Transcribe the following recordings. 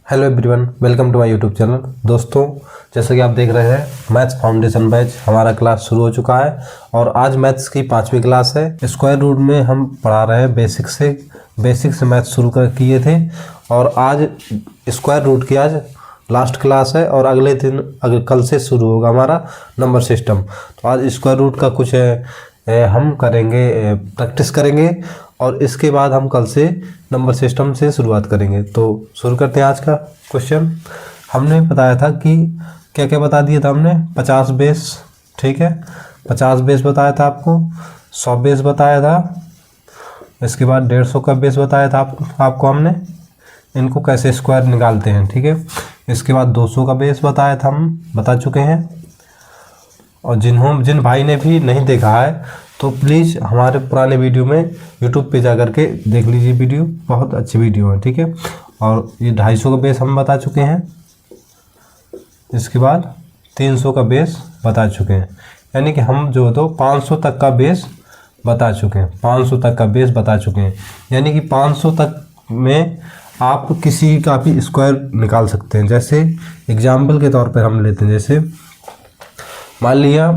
Hello everyone, welcome to my YouTube channel. दोस्तों, जैसे कि आप देख रहे हैं मैथ्स फाउंडेशन बैच हमारा क्लास शुरू हो चुका है और आज मैथ्स की 5वीं क्लास है। स्क्वायर रूट में हम पढ़ा रहे हैं बेसिक से मैथ्स शुरू कर किए थे और आज स्क्वायर रूट की आज लास्ट क्लास है और अगले दिन कल से शुरू होगा हमारा नंबर सिस्टम। तो आज स्क्वायर रूट का कुछ हम करेंगे, प्रैक्टिस करेंगे और इसके बाद हम कल से नंबर सिस्टम से शुरुआत करेंगे। तो शुरू करते हैं आज का क्वेश्चन। हमने बताया था कि क्या क्या बता दिया था हमने, 50 बेस, ठीक है, 50 बेस बताया था आपको, 100 बेस बताया था, इसके बाद 150 का बेस बताया था आपको हमने, इनको कैसे स्क्वायर निकालते हैं, ठीक है। इसके बाद 200 का बेस बताया था, हम बता चुके हैं। और जिन भाई ने भी नहीं देखा है तो प्लीज़ हमारे पुराने वीडियो में यूट्यूब पे जा कर के देख लीजिए, वीडियो बहुत अच्छी वीडियो है, ठीक है। और ये 250 का बेस हम बता चुके हैं, इसके बाद 300 का बेस बता चुके हैं, यानी कि हम जो तो 500 तक का बेस बता चुके हैं, 500 तक का बेस बता चुके हैं, यानी कि 500 तक में आप किसी का भी स्क्वायर निकाल सकते हैं। जैसे एग्जाम्पल के तौर पर हम लेते हैं, जैसे मान लिया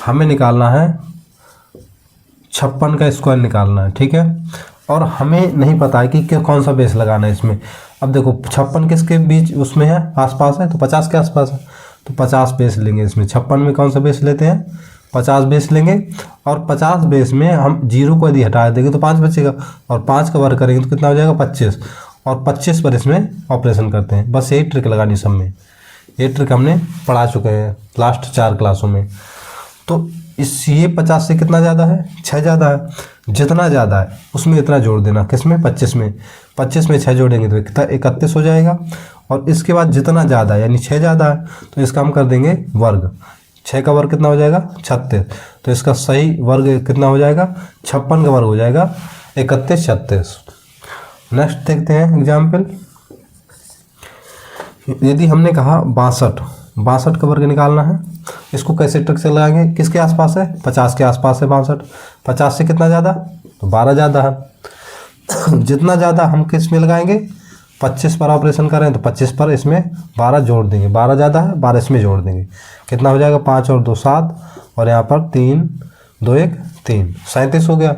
हमें निकालना है 56 का स्क्वायर निकालना है, ठीक है, और हमें नहीं पता है कि कौन सा बेस लगाना है इसमें। अब देखो 56 किसके बीच उसमें है, आसपास है, तो 50 के आसपास है, तो 50 बेस लेंगे इसमें। 56 में कौन सा बेस लेते हैं, 50 बेस लेंगे और 50 बेस में हम 0 को यदि हटा देंगे तो 5 बचेगा और 5 का वर्ग करेंगे तो कितना हो जाएगा 25, और 25 पर इसमें ऑपरेशन करते हैं। बस यही ट्रिक लगानी सब में, ये ट्रिक हमने पढ़ा चुके हैं लास्ट 4 क्लासों में। तो ये 50 से कितना ज़्यादा है, 6 ज़्यादा है, जितना ज़्यादा है उसमें इतना जोड़ देना, किसमें 25 में, 25 में 6 जोड़ेंगे तो कितना 31 हो जाएगा। और इसके बाद जितना ज़्यादा है यानी 6 ज़्यादा है तो इसका हम कर देंगे वर्ग, 6 का वर्ग कितना हो जाएगा 36, तो इसका सही वर्ग कितना हो जाएगा 56 का वर्ग हो जाएगा 31, 36। नेक्स्ट देखते हैं एग्जाम्पल। यदि हमने कहा 62 का वर्ग निकालना है, इसको कैसे ट्रिक से लगाएंगे, किसके आसपास है 50 के आसपास है 62, 50 से कितना ज़्यादा तो 12 ज़्यादा है। जितना ज़्यादा हम किस में लगाएंगे 25 पर ऑपरेशन करें तो 25 पर इसमें 12 जोड़ देंगे, 12 ज़्यादा है 12 इसमें जोड़ देंगे, कितना हो जाएगा 5 और 2 7 और यहाँ पर 3 2 1 3 37 हो गया।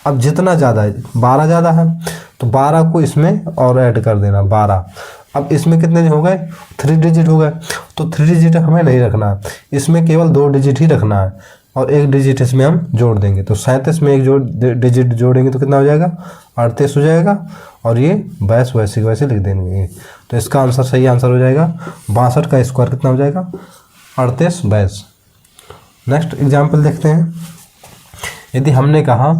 अब जितना ज़्यादा है 12 ज़्यादा है तो 12 को इसमें और ऐड कर देना 12। अब इसमें कितने हो गए 3 डिजिट हो गए, तो 3 डिजिट हमें नहीं रखना है, इसमें केवल 2 डिजिट ही रखना है और 1 डिजिट इसमें हम जोड़ देंगे। तो 37 में 1 डिजिट जोड़ेंगे तो कितना हो जाएगा 38 हो जाएगा और ये 22 वैसे के वैसे लिख देंगे। तो इसका आंसर सही आंसर हो जाएगा 62 का स्क्वायर कितना हो जाएगा 38 22। नेक्स्ट एग्जाम्पल देखते हैं। यदि हमने कहा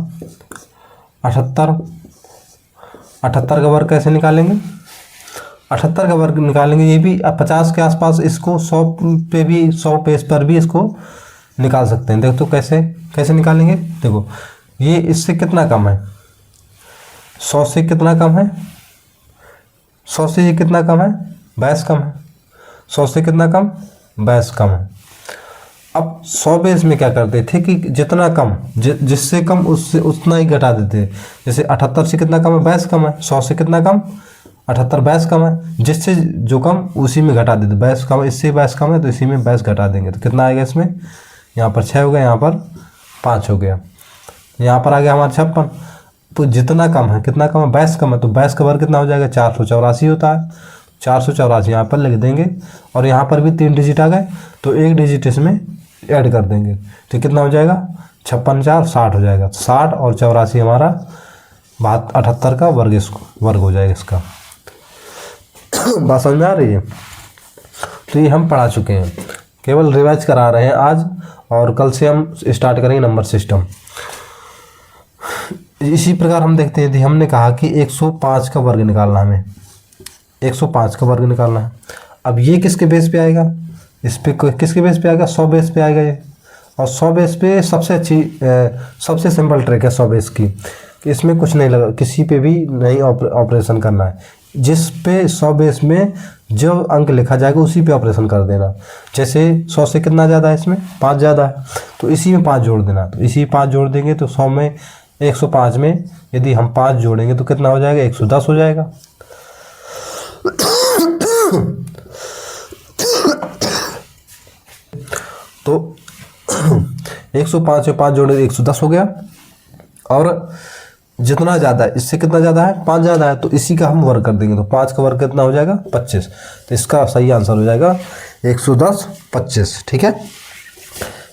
78 का वर्ग कैसे निकालेंगे, 78 का वर्ग निकालेंगे, ये भी 50 के आसपास, इसको 100 पे भी 100 पेज पर भी इसको निकाल सकते हैं। देखो तो कैसे निकालेंगे, देखो ये इससे कितना कम है 100 से कितना कम है, 100 से ये कितना कम है 22 कम है, 100 से कितना कम 22 कम है। अब 100 बेस में क्या करते थे कि जितना कम जिससे कम उससे उतना ही घटा देते। जैसे 78 से कितना कम है 22 कम है, 100 से कितना कम 78 22 कम है, जिससे जो कम उसी में घटा देते, 22 कम है इससे 22 कम है तो इसी में 22 घटा देंगे तो कितना आएगा इसमें, यहाँ पर 6 हो गया, यहाँ पर 5 हो गया, यहाँ पर आ गया हमारा 56। तो जितना कम है कितना कम है 22 कम है, तो 22 का वर्ग कितना हो जाएगा 484 होता है, 484 यहाँ पर लिख देंगे और यहाँ पर भी 3 डिजिट आ गए तो 1 डिजिट इसमें ऐड कर देंगे तो कितना हो जाएगा 56 4 60 हो जाएगा, 60 और 84 हमारा 78 का वर्ग हो जाएगा इसका। बात समझ में आ रही है। तो ये हम पढ़ा चुके हैं, केवल रिवाइज करा रहे हैं आज और कल से हम स्टार्ट करेंगे नंबर सिस्टम। इसी प्रकार हम देखते हैं, यदि हमने कहा कि 105 का वर्ग निकालना है, हमें 105 का वर्ग निकालना है। अब ये किसके बेस पे आएगा, इस पे किसके बेस पे आएगा 100 बेस पे आएगा ये, और 100 बेस पे सबसे सिंपल ट्रिक है 100 बेस की, कि इसमें कुछ नहीं लगा, किसी पे भी नहीं ऑपरेशन करना है, जिस पे 100 बेस में जो अंक लिखा जाएगा उसी पे ऑपरेशन कर देना। जैसे 100 से कितना ज़्यादा है इसमें 5 ज़्यादा है तो इसी में 5 जोड़ देना, तो इसी 5 जोड़ देंगे तो 100 में 105 में यदि हम 5 जोड़ेंगे तो कितना हो जाएगा 110 हो जाएगा। तो 105 में 5 जोड़े 110 हो गया, और जितना ज़्यादा है इससे कितना ज़्यादा है, 5 ज़्यादा है, तो इसी का हम वर्ग कर देंगे। तो 5 का वर्ग कितना हो जाएगा, 25। तो इसका सही आंसर हो जाएगा 110 25। ठीक है,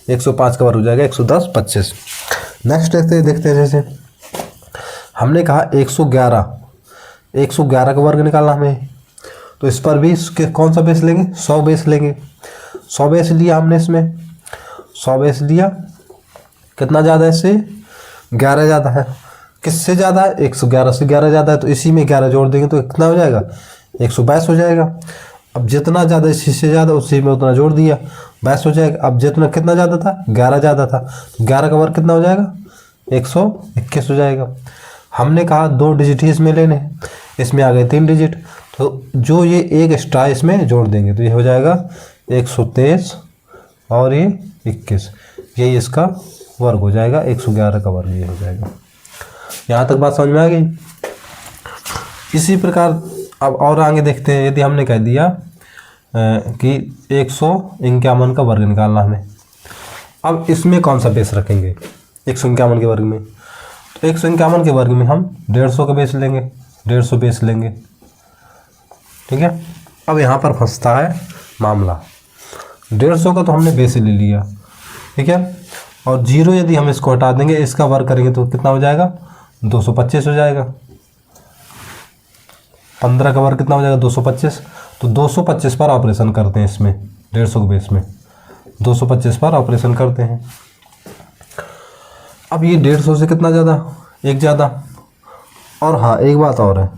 105 का वर्ग हो जाएगा 110 25। नेक्स्ट देखते हैं जैसे हमने कहा 111 का वर्ग निकालना हमें, तो इस पर भी कौन सा बेस लेंगे, 100 बेस लेंगे। 100 बेस लिया हमने, इसमें 100 बेस लिया, कितना ज़्यादा है इससे, 11 ज़्यादा है। किससे ज़्यादा है, 111 से 11 ज़्यादा है, तो इसी में 11 जोड़ देंगे तो कितना हो जाएगा, 122 हो जाएगा। अब जितना ज़्यादा इसी से ज़्यादा उसी में उतना जोड़ दिया, 22 हो जाएगा। अब जितना कितना ज़्यादा था, 11 ज़्यादा था, तो 11 का वर्ग कितना हो जाएगा, 121 हो जाएगा। हमने कहा 2 डिजिट ही इसमें लेने हैं, इसमें आ गए 3 डिजिट, तो जो ये एक एक्स्ट्रा इसमें जोड़ देंगे तो ये हो जाएगा 123 और ये 21, यही इसका वर्ग हो जाएगा, 111 का वर्ग ये हो जाएगा। यहाँ तक बात समझ में आ गई। इसी प्रकार अब और आगे देखते हैं। यदि हमने कह दिया कि 151 का वर्ग निकालना हमें, अब इसमें कौन सा बेस रखेंगे 151 के वर्ग में, तो 151 के वर्ग में हम 150 का बेस लेंगे, 150 बेस लेंगे। ठीक है, अब यहाँ पर फंसता है मामला, 150 का तो हमने बेस ले लिया, ठीक है, और 0 यदि हम इसको हटा देंगे, इसका वर्ग करेंगे तो कितना हो जाएगा, 225 हो जाएगा। 15 का वर्ग कितना हो जाएगा, 225। तो 225 पर ऑपरेशन करते हैं, इसमें 150 के बेस में 225 पर ऑपरेशन करते हैं। अब ये 150 से कितना ज़्यादा, एक ज़्यादा। और हाँ, एक बात और है,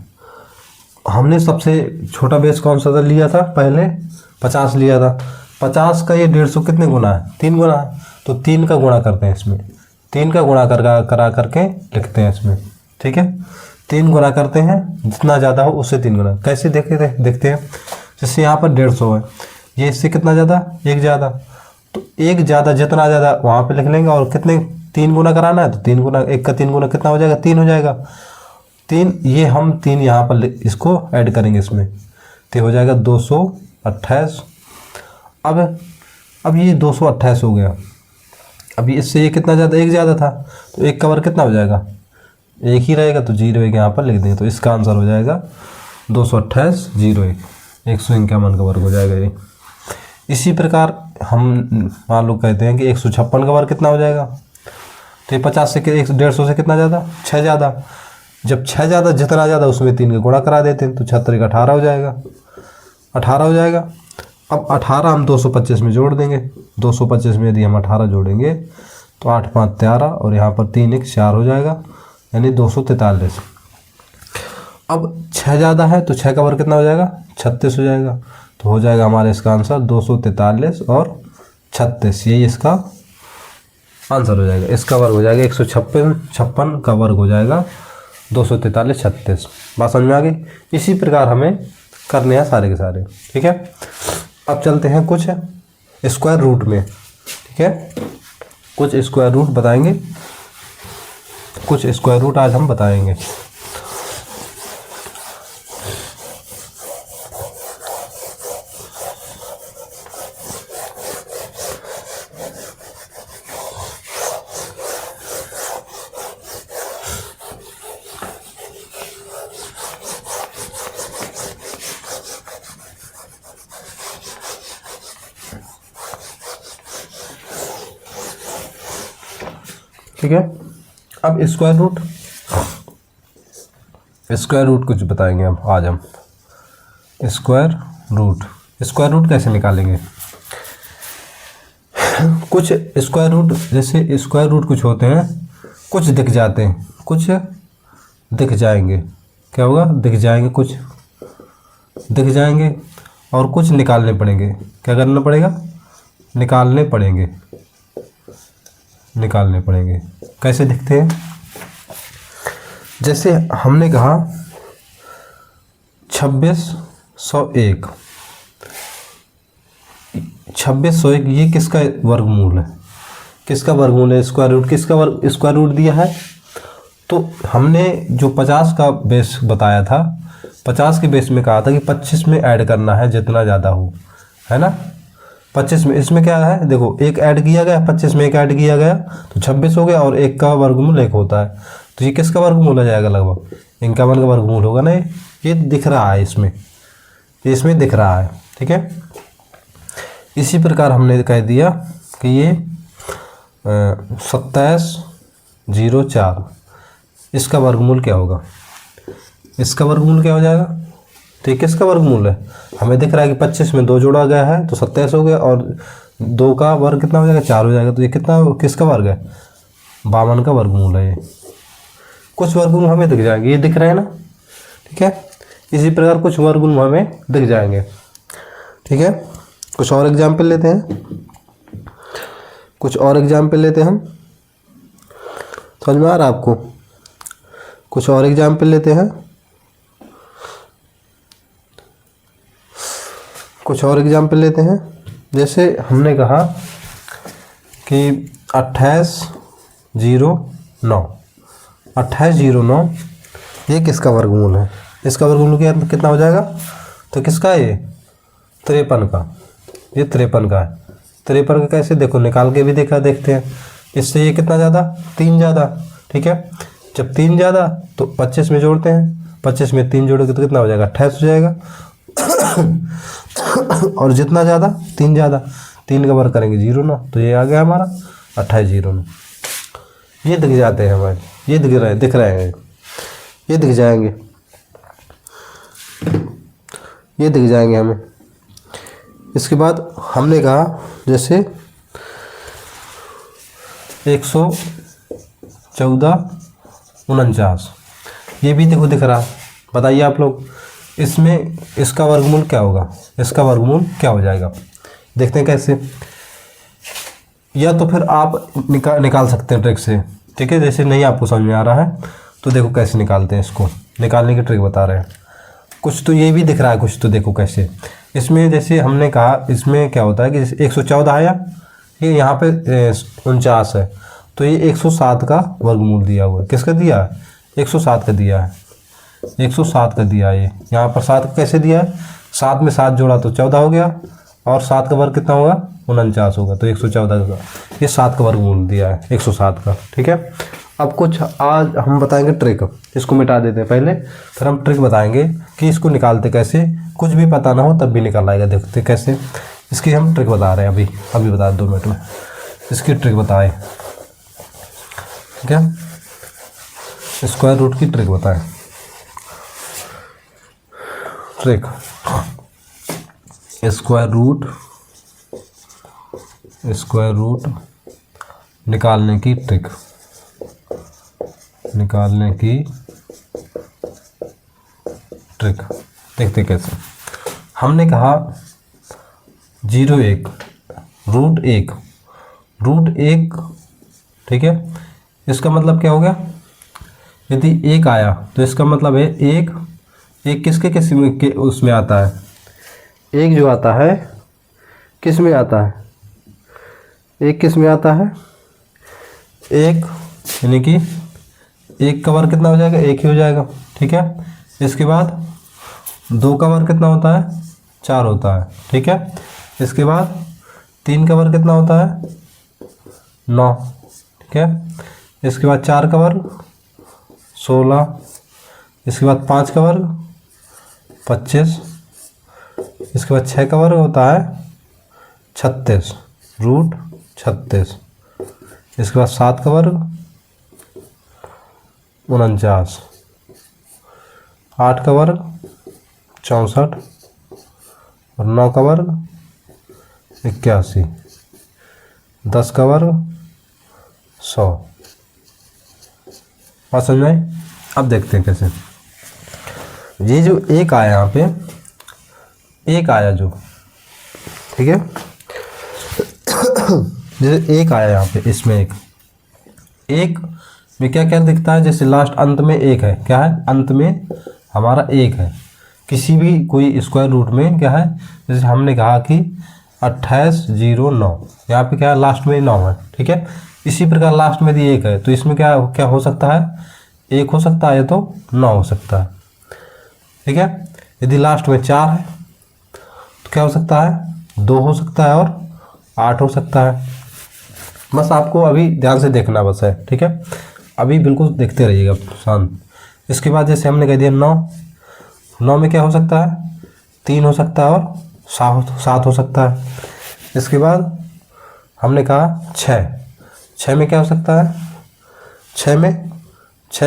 हमने सबसे छोटा बेस कौन सा लिया था, पहले 50 लिया था। 50 का ये 150 कितने गुना है, 3 गुना है, तो 3 का गुणा करते हैं इसमें, 3 का गुणा करा करके लिखते हैं इसमें। ठीक है, 3 गुना करते हैं, जितना ज़्यादा हो उससे 3 गुना। कैसे देखते हैं, जैसे यहाँ पर 150 है, ये इससे कितना ज़्यादा, एक ज़्यादा, तो एक ज़्यादा, जितना ज़्यादा वहाँ पे लिख लेंगे, और कितने 3 गुना कराना है तो 3 गुना, 1 का 3 गुना कितना हो जाएगा, 3 हो जाएगा। 3 ये हम 3 यहाँ पर इसको ऐड करेंगे इसमें, तो हो जाएगा 228। अब ये 228 हो गया। अभी इससे ये कितना ज़्यादा, एक ज़्यादा था, तो 1 का वर्ग कितना हो जाएगा, 1 ही रहेगा, तो 0 1 यहाँ पर लिख देंगे, तो इसका आंसर हो जाएगा 228 01 151 का वर्ग हो जाएगा ये। इसी प्रकार हम मान लो कहते हैं कि 156 का वर्ग कितना हो जाएगा, तो ये 50 से 150 से कितना ज़्यादा, 6 ज़्यादा। जब 6 ज़्यादा, जितना ज़्यादा उसमें 3 का गुणा करा देते हैं, तो 76 का 18 हो जाएगा, 18 हो जाएगा। अब 18 हम 225 में जोड़ देंगे, 225 में यदि हम 18 जोड़ेंगे तो 8 5 13, और यहाँ पर 3 1 4 हो जाएगा, यानी 243। अब 6 ज़्यादा है, तो 6 का वर्ग कितना हो जाएगा, 36 हो जाएगा। तो हो जाएगा हमारे इसका आंसर 243 और 36, यही इसका आंसर हो जाएगा। इसका वर्ग हो जाएगा 156 का वर्ग हो जाएगा 243 36। बात समझ में आ गई। इसी प्रकार हमें करने हैं सारे के सारे। ठीक है, अब चलते हैं कुछ स्क्वायर रूट में। ठीक है, कुछ स्क्वायर रूट बताएंगे, कुछ स्क्वायर रूट आज हम बताएंगे। ठीक है, अब स्क्वायर रूट कुछ बताएंगे अब आज हम। स्क्वायर रूट कैसे निकालेंगे। कुछ स्क्वायर रूट, जैसे स्क्वायर रूट कुछ होते हैं, कुछ दिख जाते हैं, कुछ दिख जाएंगे। क्या होगा, दिख जाएंगे, कुछ दिख जाएंगे, और कुछ निकालने पड़ेंगे। क्या करना पड़ेगा, निकालने पड़ेंगे। कैसे दिखते हैं, जैसे हमने कहा 2601, 2601 ये किसका वर्गमूल है, स्क्वायर रूट किसका स्क्वायर रूट दिया है। तो हमने जो 50 का बेस बताया था, 50 के बेस में कहा था कि 25 में ऐड करना है जितना ज़्यादा हो, है ना। 25 में इसमें क्या है, देखो एक ऐड किया गया, 25 में एक ऐड किया गया तो 26 हो गया, और एक का वर्गमूल 1 होता है। तो ये किसका वर्गमूल हो जाएगा, लगभग 51 का वर्गमूल होगा ना। ये दिख रहा है इसमें, ये इसमें दिख रहा है, ठीक है। इसी प्रकार हमने कह दिया कि ये 2704 इसका वर्गमूल क्या होगा, इसका वर्गमूल क्या हो जाएगा। तो ये किसका वर्गमूल है, हमें दिख रहा है कि 25 में 2 जोड़ा गया है तो 27 हो गया, और 2 का वर्ग कितना हो जाएगा, 4 हो जाएगा। तो ये कितना, किसका वर्ग है, 52 का वर्गमूल है ये। कुछ वर्गमूल हमें दिख जाएंगे, ये दिख रहे हैं ना, ठीक है। इसी प्रकार कुछ वर्गमूल हमें दिख जाएंगे, ठीक है। कुछ और एग्जाम्पल लेते हैं, कुछ और एग्जाम्पल लेते हैं हम, समझ में आ रहा है आपको। कुछ और एग्जाम्पल लेते हैं, कुछ और एग्जाम्पल लेते हैं। जैसे हमने कहा कि 2809 ये किसका वर्गमूल है, इसका वर्गमूल कितना हो जाएगा। तो किसका है ये, 53 का, ये 53 का है। 53 का कैसे, देखो निकाल के भी देखते हैं। इससे ये कितना ज़्यादा, 3 ज़्यादा, ठीक है। जब 3 ज़्यादा तो 25 में जोड़ते हैं, 25 में 3 जोड़ोगे तो कितना हो जाएगा, 28 हो जाएगा। और जितना ज़्यादा 3 ज़्यादा, 3 का वर्ग करेंगे 09, तो ये आ गया हमारा 2809। ये दिख जाते हैं हमारे, ये दिख रहे हैं, ये दिख जाएंगे, ये दिख जाएंगे हमें। इसके बाद हमने कहा जैसे 11449 ये भी देखो दिख रहा। बताइए आप लोग, इसमें इसका वर्गमूल क्या होगा, इसका वर्गमूल क्या हो जाएगा, देखते हैं कैसे। या तो फिर आप निकाल सकते हैं ट्रिक से, ठीक है। जैसे नहीं आपको समझ में आ रहा है तो देखो कैसे निकालते हैं, इसको निकालने की ट्रिक बता रहे हैं। कुछ तो ये भी दिख रहा है, कुछ तो देखो कैसे। इसमें जैसे हमने कहा, इसमें क्या होता है कि 114 आया, ये यहाँ पे 49 है, तो ये 107 का वर्गमूल दिया हुआ है। किसका दिया है, 107 का दिया है, 107 का दिया है। ये यहाँ पर 7 का कैसे दिया है, 7 में 7 जोड़ा तो 14 हो गया, और 7 का वर्ग कितना होगा, 49 होगा। तो 114 का ये 7 का वर्गमूल दिया है, 107 का, ठीक है। अब कुछ आज हम बताएंगे ट्रिक, इसको मिटा देते हैं पहले, फिर हम ट्रिक बताएंगे कि इसको निकालते कैसे। कुछ भी पता ना हो तब भी निकाल आएगा, देखते कैसे। इसकी हम ट्रिक बता रहे हैं, अभी बता 2 मिनट में इसकी ट्रिक बताएं, ठीक है। स्क्वायर रूट की ट्रिक बताएं। ट्रिक स्क्वायर रूट निकालने की ट्रिक, देखते कैसे। हमने कहा 01 रूट 1, ठीक है। इसका मतलब क्या हो गया, यदि 1 आया तो इसका मतलब है एक किसके के उसमें आता है, एक जो आता है किस में आता है, एक किस में आता है, एक यानी कि 1 का वर्ग कितना हो जाएगा, 1 ही हो जाएगा, ठीक है। इसके बाद 2 का वर्ग कितना होता है, 4 होता है, ठीक है। इसके बाद 3 का वर्ग कितना होता है, 9, ठीक है। इसके बाद 4 का वर्ग 16, इसके बाद 5 का वर्ग 25, इसके बाद 6 का वर्ग होता है 36 रूट 36, इसके बाद 7 का वर्ग 49, 8 का वर्ग 64 और 9 का वर्ग 81, 10 का वर्ग 100। बात समझ में आई। अब देखते हैं कैसे। ये जो 1 आया यहाँ पे, 1 आया जो, ठीक है। जैसे 1 आया यहाँ पे, इसमें एक में क्या क्या दिखता है, जैसे लास्ट अंत में 1 है, क्या है, अंत में हमारा 1 है। किसी भी कोई स्क्वायर रूट में क्या है, जैसे हमने कहा कि 2809, यहाँ पे क्या है, लास्ट में 9 है, ठीक है। इसी प्रकार लास्ट में यदि 1 है तो इसमें क्या क्या हो सकता है, 1 हो सकता है तो 9 हो सकता है, ठीक है। यदि लास्ट में 4 है तो क्या हो सकता है, 2 हो सकता है और 8 हो सकता है। बस आपको अभी ध्यान से देखना बस है, ठीक है। अभी बिल्कुल देखते रहिएगा शांत। इसके बाद जैसे हमने कह दिया 9, 9 में क्या हो सकता है, 3 हो सकता है और 7 हो सकता है। इसके बाद हमने कहा 6, 6 में क्या हो सकता है, 6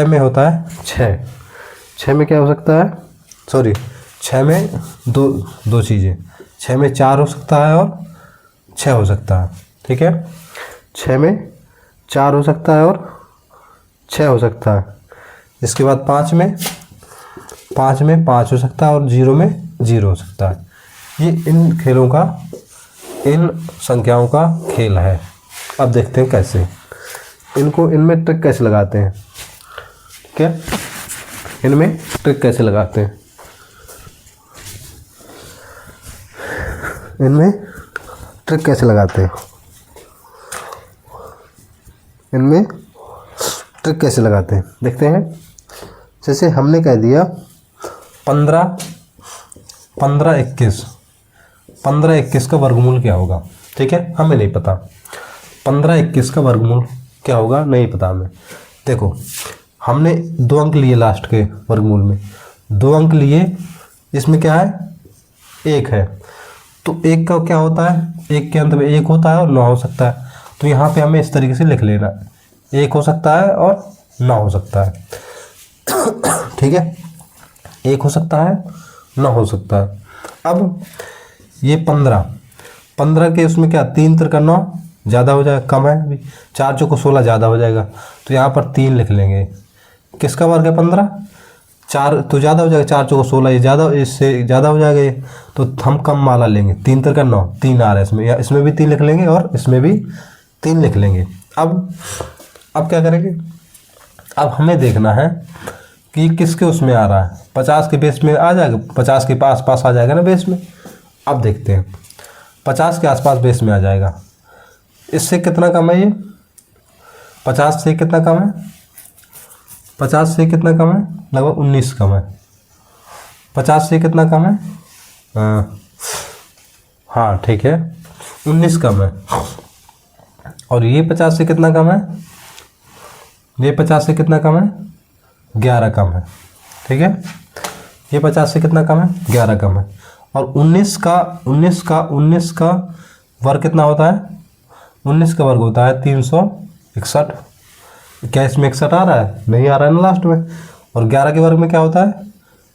में होता है 6 में क्या हो सकता है, सॉरी 6 में दो चीज़ें, 6 में 4 हो सकता है और 6 हो सकता है, ठीक है। 6 में 4 हो सकता है और 6 हो सकता है। इसके बाद 5 में 5 हो सकता है और 0 में 0 हो सकता है। ये इन खेलों का, इन संख्याओं का खेल है। अब देखते हैं कैसे इनमें ट्रिक कैसे लगाते हैं, ठीक है। इनमें ट्रिक कैसे लगाते हैं, इनमें ट्रिक कैसे लगाते हैं, इनमें ट्रिक कैसे लगाते हैं देखते हैं। जैसे हमने कह दिया 15, 21 का वर्गमूल क्या होगा, ठीक है। हमें नहीं पता 15, 21 का वर्गमूल क्या होगा, नहीं पता हमें। देखो हमने 2 अंक लिए लास्ट के वर्गमूल में, 2 अंक लिए, इसमें क्या है, 1 है। तो 1 का क्या होता है, 1 के अंत में 1 होता है और 9 हो सकता है। तो यहाँ पे हमें इस तरीके से लिख लेना, 1 हो सकता है और 9 हो सकता है, ठीक है। 1 हो सकता है, 9 हो सकता है। अब ये 15 के उसमें क्या, 3 3 का 9 ज़्यादा हो जाएगा, कम है अभी, 4 चौको 16 ज़्यादा हो जाएगा। तो यहाँ पर 3 लिख लेंगे। किसका वर्ग है 15, 4 तो ज़्यादा हो जाएगा, 4 चौको 16, ये ज़्यादा, इससे ज़्यादा हो जाएगा ये। तो हम कम वाला लेंगे, 3 3 का 9, 3 आ रहा है इसमें, या इसमें भी 3 लिख लेंगे और इसमें भी 3 लिख लेंगे। अब क्या करेंगे, अब हमें देखना है कि किसके उसमें आ रहा है, 50 के बेस में आ जाएगा, 50 के पास आ जाएगा ना बेस में। अब देखते हैं 50 के आसपास बेस में आ जाएगा। इससे कितना कम है ये, 50 से कितना कम है, 50 से कितना कम है, लगभग 19 कम है। 50 से कितना कम है, हाँ ठीक है, 19 कम है। और ये 50 से कितना कम है, ये 50 से कितना कम है, 11 कम है, ठीक है। ये 50 से कितना कम है, 11 कम है। और 19 का वर्ग कितना होता है, 19 का वर्ग होता है 361। क्या इसमें 61 आ रहा है, नहीं आ रहा है ना लास्ट में। और 11 के वर्ग में क्या होता है,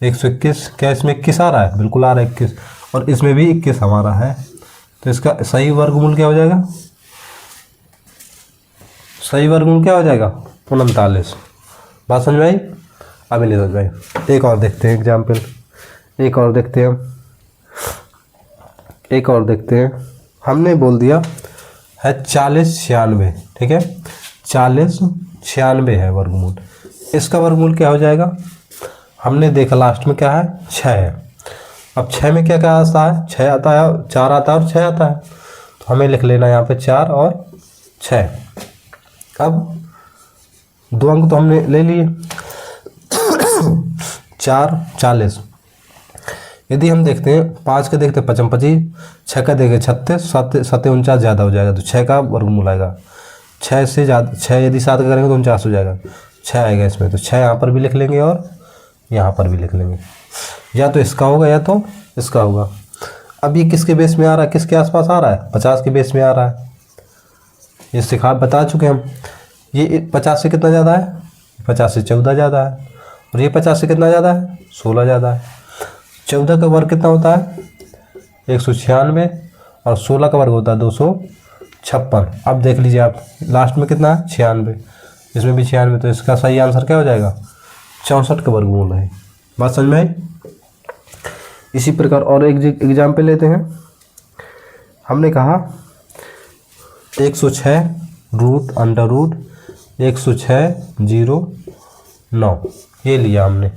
121। क्या इसमें 21 आ रहा है, बिल्कुल आ रहा है 21, और इसमें भी 21 हमारा है। तो इसका सही वर्गमूल क्या हो जाएगा, सही वर्गमूल क्या हो जाएगा, 39। बात समझ में आई, अभी नहीं समझ में आई। एक और देखते हैं एग्जाम्पल, एक और देखते हैं। हमने बोल दिया है 40 96, ठीक है, 40 96 है वर्गमूल। इसका वर्गमूल क्या हो जाएगा, हमने देखा लास्ट में क्या है, 6 है। अब 6 में क्या क्या आता है, 6 आता है, 4 आता है और 6 आता है। तो हमें लिख लेना यहाँ पे 4 और 6। अब 2 अंक तो हमने ले लिए, 4 40। यदि हम देखते हैं 5 का देखते हैं 55 25, 6 का देखें 36, 7 7 49 ज़्यादा हो जाएगा, तो 6 का वर्गमूल आएगा। 6 से ज़्यादा, 6 यदि 7 का करेंगे तो 49 हो जाएगा, 6 आएगा इसमें। तो 6 यहाँ पर भी लिख लेंगे और यहाँ पर भी लिख लेंगे, या तो इसका होगा या तो इसका होगा। अब ये किसके बेस में आ रहा है, किसके आसपास आ रहा है, 50 के बेस में आ रहा है। ये बता चुके हम। ये 50 से कितना ज़्यादा है, 50 से 14 ज़्यादा है। और ये 50 से कितना ज़्यादा है, 16 ज़्यादा है। 14 का वर्ग कितना होता है, 196, और 16 का वर्ग होता है 256। अब देख लीजिए आप, लास्ट में कितना है, 96, इसमें भी 96। तो इसका सही आंसर क्या हो जाएगा, 64 का वर्गमूल है। बात समझ में आई। इसी प्रकार और एक एग्जाम्पल लेते हैं। हमने कहा 106 रूट अंडर रूट 106 0 9, ये लिया हमने।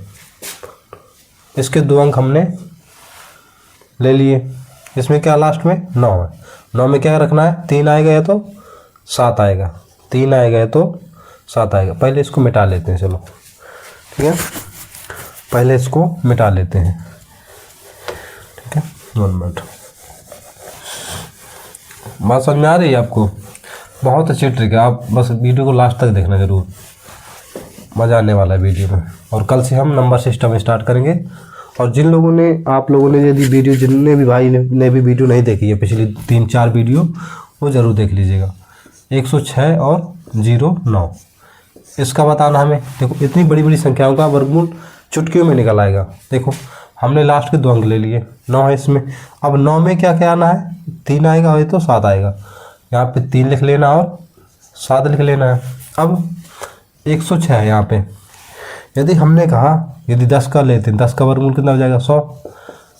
इसके 2 अंक हमने ले लिए। इसमें क्या लास्ट में 9 है, 9 में क्या रखना है, 3 आएगा या तो 7 आएगा, 3 आएगा या तो 7 आएगा। पहले इसको मिटा लेते हैं, चलो ठीक है, पहले इसको मिटा लेते हैं, ठीक है। 1 मिनट, बात समझ में आ रही है आपको? बहुत अच्छी ट्रिक है, आप बस वीडियो को लास्ट तक देखना ज़रूर, मज़ा आने वाला है वीडियो में। और कल से हम नंबर सिस्टम स्टार्ट करेंगे। और जिन लोगों ने, आप लोगों ने यदि वीडियो, जिनने भी भाई ने भी वीडियो नहीं देखी है पिछली 3-4 वीडियो, वो ज़रूर देख लीजिएगा। 106 और 09 इसका बताना हमें। देखो इतनी बड़ी बड़ी संख्याओं का वर्गमूल चुटकियों में निकल आएगा। देखो हमने लास्ट के 2 अंक ले लिए, 9 है इसमें। अब 9 में क्या क्या आना है? 3 आएगा और तो 7 आएगा। यहाँ पे 3 लिख लेना और 7 लिख लेना है। अब 106 है यहाँ पे। यदि हमने कहा यदि 10 का लेते हैं, 10 का वर्गमूल कितना हो जाएगा? 100।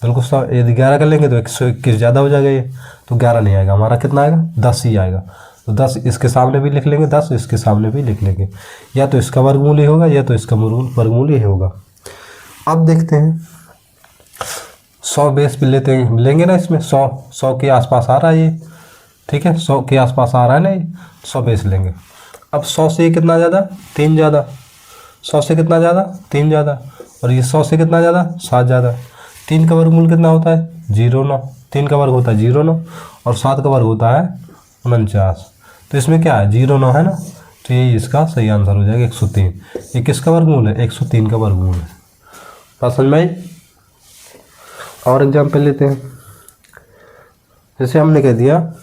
बिल्कुल 100। यदि 11 का लेंगे तो 121 ज़्यादा हो जाएगा ये, तो 11 नहीं आएगा हमारा, कितना आएगा? 10 ही आएगा। तो 10 इसके सामने भी लिख लेंगे, 10 इसके सामने भी लिख लेंगे। या तो इसका वर्गमूल ही होगा या तो इसका वर्गमूल ही होगा। अब देखते हैं 100 बेस पे लेंगे ना, इसमें 100 के आसपास आ रहा है ये, ठीक है, 100 के आसपास आ रहा है ना ये, 100 बेस लेंगे। अब 100 से कितना ज़्यादा? 3 ज़्यादा। 100 से कितना ज़्यादा? 3 ज़्यादा। और ये 100 से कितना ज़्यादा? 7 ज़्यादा। 3 का वर्गमूल कितना होता है? 0,9। 3 का वर्ग होता है 0,9 और 7 का वर्ग होता है 49। तो इसमें क्या है? 0,9 है ना, तो ये इसका सही आंसर हो जाएगा 103। ये किसका वर्गमूल है? 103 का वर्गमूल है। बात समझ में आई? और एग्जाम्पल लेते हैं। जैसे हमने कह दिया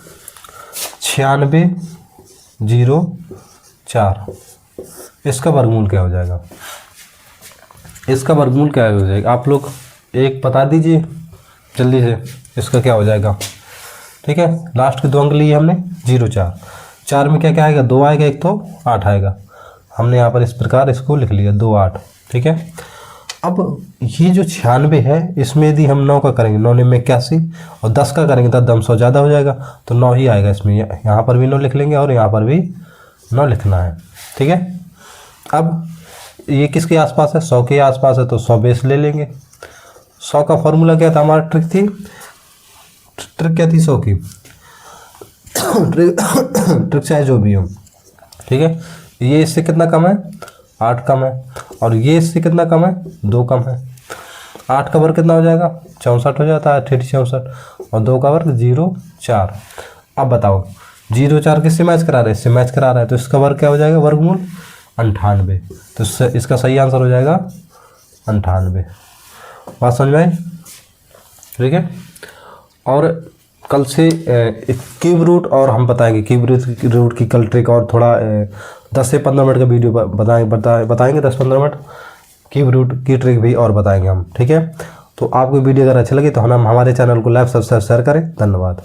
96,04, इसका वर्गमूल क्या हो जाएगा? इसका वर्गमूल क्या हो जाएगा? आप लोग एक बता दीजिए जल्दी से, इसका क्या हो जाएगा? ठीक है, लास्ट के 2 अंक लिए हमने 0,4। 4 में क्या क्या आएगा? 2 आएगा, एक तो 8 आएगा। हमने यहाँ पर इस प्रकार इसको लिख लिया 2, 8। ठीक है, अब ये जो 96 है, इसमें यदि हम 9 का करेंगे, 9 में 81, और 10 का करेंगे तो 100 ज़्यादा हो जाएगा, तो 9 ही आएगा इसमें। यहाँ पर भी 9 लिख लेंगे और यहाँ पर भी 9 लिखना है। ठीक है, अब ये किसके आसपास है? 100 के आसपास है, तो 100 बेस ले लेंगे। 100 का फॉर्मूला क्या था? हमारा ट्रिक क्या थी 100 की? ट्रिक चाहे जो भी हो, ठीक है। ये इससे कितना कम है? 8 कम है। और ये इससे कितना कम है? 2 कम है। 8 का वर्ग कितना हो जाएगा? 64 हो जाता है, 64। और 2 का वर्ग 0,4। अब बताओ 0,4 किससे मैच करा रहे हैं? इससे मैच करा रहा है, तो इसका वर्ग क्या हो जाएगा? वर्गमूल 98। तो इसका सही आंसर हो जाएगा 98। बात समझ में आई? ठीक है, और कल से क्यूब रूट और हम बताएंगे क्यूब रूट की कल ट्रिक, और थोड़ा 10 से 15 मिनट का वीडियो बताएंगे 10-15 मिनट क्यूब रूट की ट्रिक भी और बताएंगे हम। ठीक है, तो आपको वीडियो अगर अच्छी लगी तो हम हमारे चैनल को लाइक, सब्सक्राइब, शेयर करें। धन्यवाद।